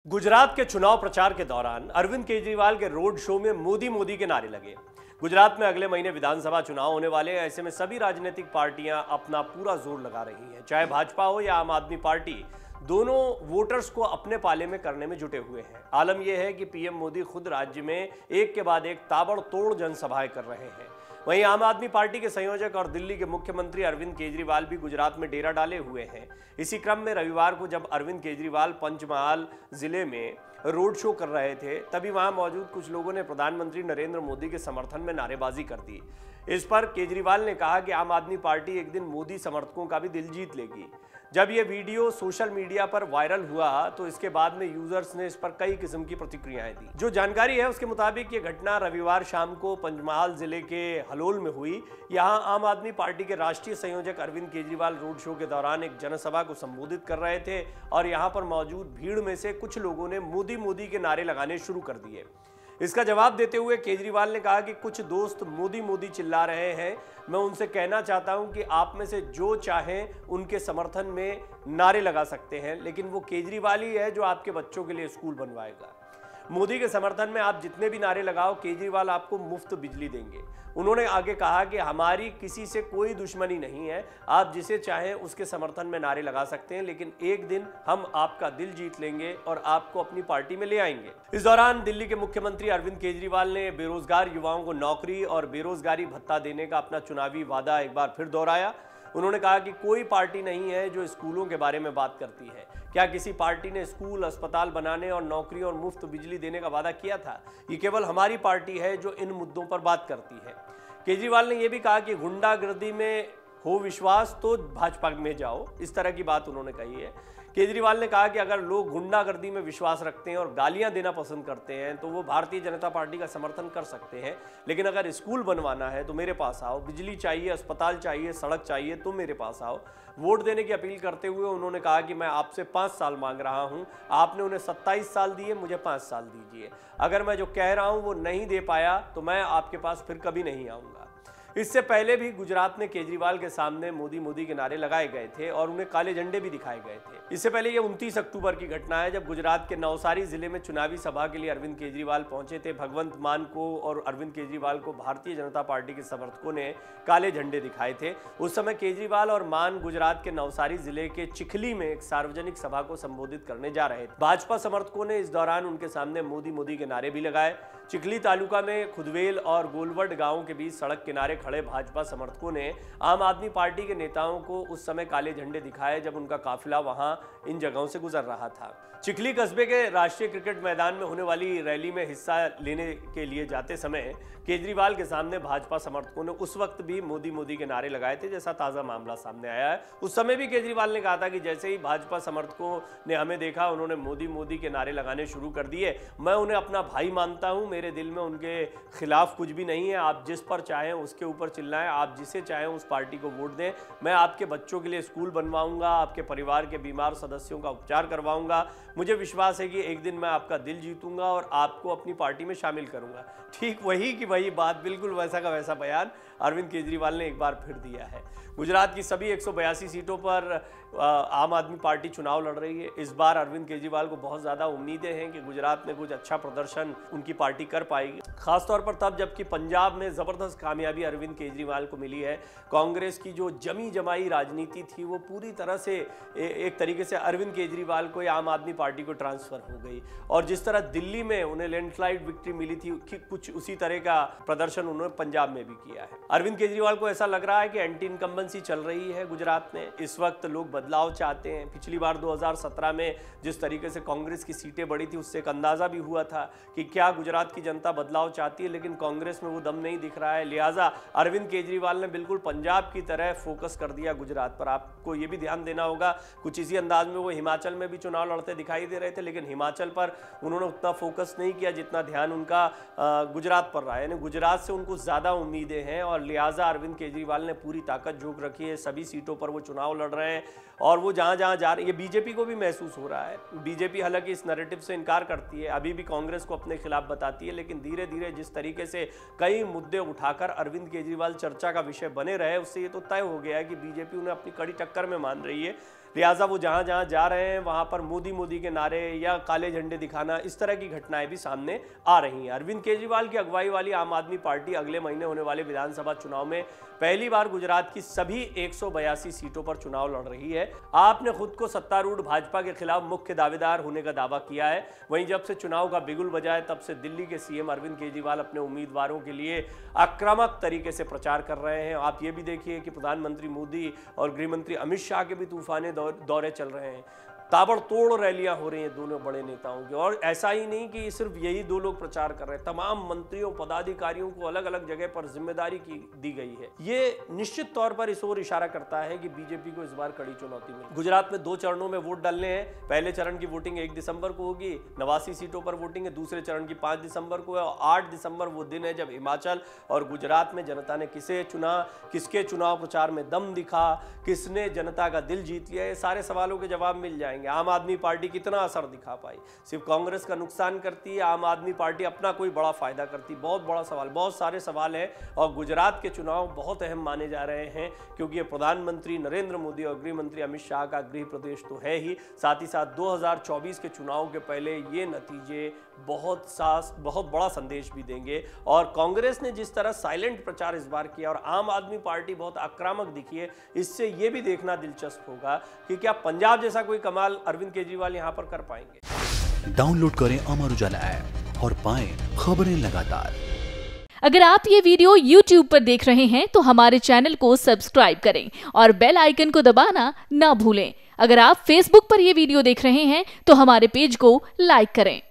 गुजरात के चुनाव प्रचार के दौरान अरविंद केजरीवाल के रोड शो में मोदी मोदी के नारे लगे। गुजरात में अगले महीने विधानसभा चुनाव होने वाले हैं। ऐसे में सभी राजनीतिक पार्टियां अपना पूरा जोर लगा रही हैं। चाहे भाजपा हो या आम आदमी पार्टी, दोनों वोटर्स को अपने पाले में करने में जुटे हुए हैं। आलम यह है कि पीएम मोदी खुद राज्य में एक के बाद एक ताबड़तोड़ जनसभाएं कर रहे हैं। वहीं आम आदमी पार्टी के संयोजक और दिल्ली के मुख्यमंत्री अरविंद केजरीवाल भी गुजरात में डेरा डाले हुए हैं। इसी क्रम में रविवार को जब अरविंद केजरीवाल पंचमहाल जिले में रोड शो कर रहे थे, तभी वहां मौजूद कुछ लोगों ने प्रधानमंत्री नरेंद्र मोदी के समर्थन में नारेबाजी कर दी। इस पर केजरीवाल ने कहा कि आम आदमी पार्टी एक दिन मोदी समर्थकों का भी दिल जीत लेगी। जब यह वीडियो सोशल मीडिया पर वायरल हुआ तो इसके बाद में यूजर्स ने इस पर कई किस्म की प्रतिक्रियाएं दी। जो जानकारी है उसके मुताबिक ये घटना रविवार शाम को पंचमहाल जिले के हलोल में हुई। यहां आम आदमी पार्टी के राष्ट्रीय संयोजक अरविंद केजरीवाल रोड शो के दौरान एक जनसभा को संबोधित कर रहे थे और यहां पर मौजूद भीड़ में से कुछ लोगों ने मोदी मोदी के नारे लगाने शुरू कर दिए। इसका जवाब देते हुए केजरीवाल ने कहा कि कुछ दोस्त मोदी मोदी चिल्ला रहे हैं। मैं उनसे कहना चाहता हूं कि आप में से जो चाहें उनके समर्थन में नारे लगा सकते हैं, लेकिन वो केजरीवाल ही है जो आपके बच्चों के लिए स्कूल बनवाएगा। मोदी के समर्थन में आप जितने भी नारे लगाओ, केजरीवाल आपको मुफ्त बिजली देंगे। उन्होंने आगे कहा कि हमारी किसी से कोई दुश्मनी नहीं है, आप जिसे चाहें उसके समर्थन में नारे लगा सकते हैं, लेकिन एक दिन हम आपका दिल जीत लेंगे और आपको अपनी पार्टी में ले आएंगे। इस दौरान दिल्ली के मुख्यमंत्री अरविंद केजरीवाल ने बेरोजगार युवाओं को नौकरी और बेरोजगारी भत्ता देने का अपना चुनावी वादा एक बार फिर दोहराया। उन्होंने कहा कि कोई पार्टी नहीं है जो स्कूलों के बारे में बात करती है। क्या किसी पार्टी ने स्कूल, अस्पताल बनाने और नौकरी और मुफ्त बिजली देने का वादा किया था? ये केवल हमारी पार्टी है जो इन मुद्दों पर बात करती है। केजरीवाल ने यह भी कहा कि गुंडागर्दी में हो विश्वास तो भाजपा में जाओ, इस तरह की बात उन्होंने कही है। केजरीवाल ने कहा कि अगर लोग गुंडागर्दी में विश्वास रखते हैं और गालियां देना पसंद करते हैं तो वो भारतीय जनता पार्टी का समर्थन कर सकते हैं, लेकिन अगर स्कूल बनवाना है तो मेरे पास आओ, बिजली चाहिए, अस्पताल चाहिए, सड़क चाहिए तो मेरे पास आओ। वोट देने की अपील करते हुए उन्होंने कहा कि मैं आपसे 5 साल मांग रहा हूं, आपने उन्हें 27 साल दिए, मुझे 5 साल दीजिए। अगर मैं जो कह रहा हूं वो नहीं दे पाया तो मैं आपके पास फिर कभी नहीं आऊंगा। इससे पहले भी गुजरात में केजरीवाल के सामने मोदी मोदी के नारे लगाए गए थे और उन्हें काले झंडे भी दिखाए गए थे। इससे पहले यह 29 अक्टूबर की घटना है जब गुजरात के नवसारी जिले में चुनावी सभा के लिए अरविंद केजरीवाल पहुंचे थे। भगवंत मान को और अरविंद केजरीवाल को भारतीय जनता पार्टी के समर्थकों ने काले झंडे दिखाए थे। उस समय केजरीवाल और मान गुजरात के नवसारी जिले के चिखली में एक सार्वजनिक सभा को संबोधित करने जा रहे थे। भाजपा समर्थकों ने इस दौरान उनके सामने मोदी मोदी के नारे भी लगाए। चिखली तालुका में खुदवेल और गोलवड गांवों के बीच सड़क किनारे खड़े भाजपा समर्थकों ने आम आदमी पार्टी के नेताओं को उस समय काले झंडे दिखाए जब उनका काफिला वहां इन जगहों से गुजर रहा था। चिखली कस्बे के राष्ट्रीय क्रिकेट मैदान में होने वाली रैली में हिस्सा लेने के लिए जाते समय केजरीवाल के सामने भाजपा समर्थकों ने उस वक्त भी मोदी मोदी के नारे लगाए थे, जैसा ताजा मामला सामने आया है। उस समय भी केजरीवाल ने कहा था कि जैसे ही भाजपा समर्थकों ने हमें देखा, उन्होंने मोदी मोदी के नारे लगाने शुरू कर दिए। मैं उन्हें अपना भाई मानता हूं, मेरे दिल में उनके खिलाफ कुछ भी नहीं है। आप जिस पर चाहें उसके ऊपर चिल्लाएं, आप जिसे चाहें उस पार्टी को वोट दें। मैं आपके बच्चों के लिए स्कूल बनवाऊंगा, आपके परिवार के बीमार सदस्यों का उपचार करवाऊंगा। मुझे विश्वास है कि एक दिन मैं आपका दिल जीतूंगा और आपको अपनी पार्टी में शामिल करूंगा। ठीक वही की वही बात, बिल्कुल वैसा का वैसा बयान अरविंद केजरीवाल ने एक बार फिर दिया है। गुजरात की सभी 182 सीटों पर आम आदमी पार्टी चुनाव लड़ रही है। इस बार अरविंद केजरीवाल को बहुत ज़्यादा उम्मीदें हैं कि गुजरात में कुछ अच्छा प्रदर्शन उनकी पार्टी कर पाएगी, खासतौर पर तब जबकि पंजाब में ज़बरदस्त कामयाबी अरविंद केजरीवाल को मिली है। कांग्रेस की जो जमी जमाई राजनीति थी वो पूरी तरह से एक तरीके से अरविंद केजरीवाल को या आम आदमी पार्टी को ट्रांसफर हो गई, और जिस तरह दिल्ली में उन्हें लैंडस्लाइड विक्ट्री मिली थी, कुछ उसी तरह का प्रदर्शन उन्होंने पंजाब में भी किया है। अरविंद केजरीवाल को ऐसा लग रहा है कि एंटी इनकम्बेंसी चल रही है गुजरात में। इस वक्त लोग बदलाव चाहते हैं। पिछली बार 2017 में जिस तरीके से कांग्रेस की सीटें बढ़ी थी, उससे एक अंदाजा भी हुआ था कि क्या गुजरात की जनता बदलाव चाहती है, लेकिन कांग्रेस में वो दम नहीं दिख रहा है। लिहाजा अरविंद केजरीवाल ने बिल्कुल पंजाब की तरह फोकस कर दिया गुजरात पर। आपको ये भी ध्यान देना होगा, कुछ इसी अंदाज में वो हिमाचल में भी चुनाव लड़ते दिखाई दे रहे थे, लेकिन हिमाचल पर उन्होंने उतना फोकस नहीं किया जितना ध्यान उनका गुजरात पर रहा है। यानी गुजरात से उनको ज्यादा उम्मीदें हैं और लिहाजा अरविंद केजरीवाल ने पूरी ताकत झोंक रखी है। सभी सीटों पर वो चुनाव लड़ रहे हैं और वो जहां जहां जा रहे हैं, ये बीजेपी को भी महसूस हो रहा है। बीजेपी हालांकि इस नैरेटिव से इनकार करती है, अभी भी कांग्रेस को अपने खिलाफ बताती है, लेकिन धीरे धीरे जिस तरीके से कई मुद्दे उठाकर अरविंद केजरीवाल चर्चा का विषय बने रहे, उससे ये तो तय हो गया है कि बीजेपी उन्हें अपनी कड़ी टक्कर में मान रही है। लिहाजा वो जहां जहां जा रहे हैं वहां पर मोदी मोदी के नारे या काले झंडे दिखाना, इस तरह की घटनाएं भी सामने आ रही हैं। अरविंद केजरीवाल की अगुवाई वाली आम आदमी पार्टी अगले महीने होने वाले विधानसभा चुनाव में पहली बार गुजरात की सभी 182 सीटों पर चुनाव लड़ रही है। आपने खुद को सत्तारूढ़ भाजपा के खिलाफ मुख्य दावेदार होने का दावा किया है। वहीं जब से चुनाव का बिगुल बजा है तब से दिल्ली के सीएम अरविंद केजरीवाल अपने उम्मीदवारों के लिए आक्रामक तरीके से प्रचार कर रहे हैं। आप ये भी देखिए कि प्रधानमंत्री मोदी और गृह मंत्री अमित शाह के भी तूफानी दौरे चल रहे हैं, ताबड़तोड़ रैलियां हो रही हैं दोनों बड़े नेताओं की। और ऐसा ही नहीं कि सिर्फ यही दो लोग प्रचार कर रहे हैं, तमाम मंत्रियों पदाधिकारियों को अलग अलग जगह पर जिम्मेदारी दी गई है। ये निश्चित तौर पर इस ओर इशारा करता है कि बीजेपी को इस बार कड़ी चुनौती मिली। गुजरात में 2 चरणों में वोट डालने हैं। पहले चरण की वोटिंग 1 दिसंबर को होगी, 89 सीटों पर वोटिंग है। दूसरे चरण की 5 दिसंबर को है और 8 दिसंबर वो दिन है जब हिमाचल और गुजरात में जनता ने किसे चुना, किसके चुनाव प्रचार में दम दिखा, किसने जनता का दिल जीत लिया, ये सारे सवालों के जवाब मिल जाएंगे। आम आदमी पार्टी कितना असर दिखा पाई, सिर्फ कांग्रेस का नुकसान करती है, आम आदमी पार्टी अपना कोई बड़ा फायदा करती, बहुत बड़ा सवाल, बहुत सारे सवाल हैं। और गुजरात के चुनाव बहुत अहम माने जा रहे हैं क्योंकि ये प्रधानमंत्री नरेंद्र मोदी और गृह मंत्री अमित शाह का गृह प्रदेश तो है ही, साथ ही साथ 2024 के चुनाव के पहले ये नतीजे बहुत बड़ा संदेश भी देंगे। और कांग्रेस ने जिस तरह साइलेंट प्रचार इस बार किया और आम आदमी पार्टी बहुत आक्रामक दिखी है, इससे ये भी देखना दिलचस्प होगा कि क्या पंजाब जैसा कोई कमाल अरविंद केजरीवाल यहां पर कर पाएंगे। डाउनलोड करें अमर उजाला ऐप और पाएं खबरें लगातार। अगर आप ये वीडियो YouTube पर देख रहे हैं तो हमारे चैनल को सब्सक्राइब करें और बेल आइकन को दबाना ना भूलें। अगर आप Facebook पर ये वीडियो देख रहे हैं तो हमारे पेज को लाइक करें।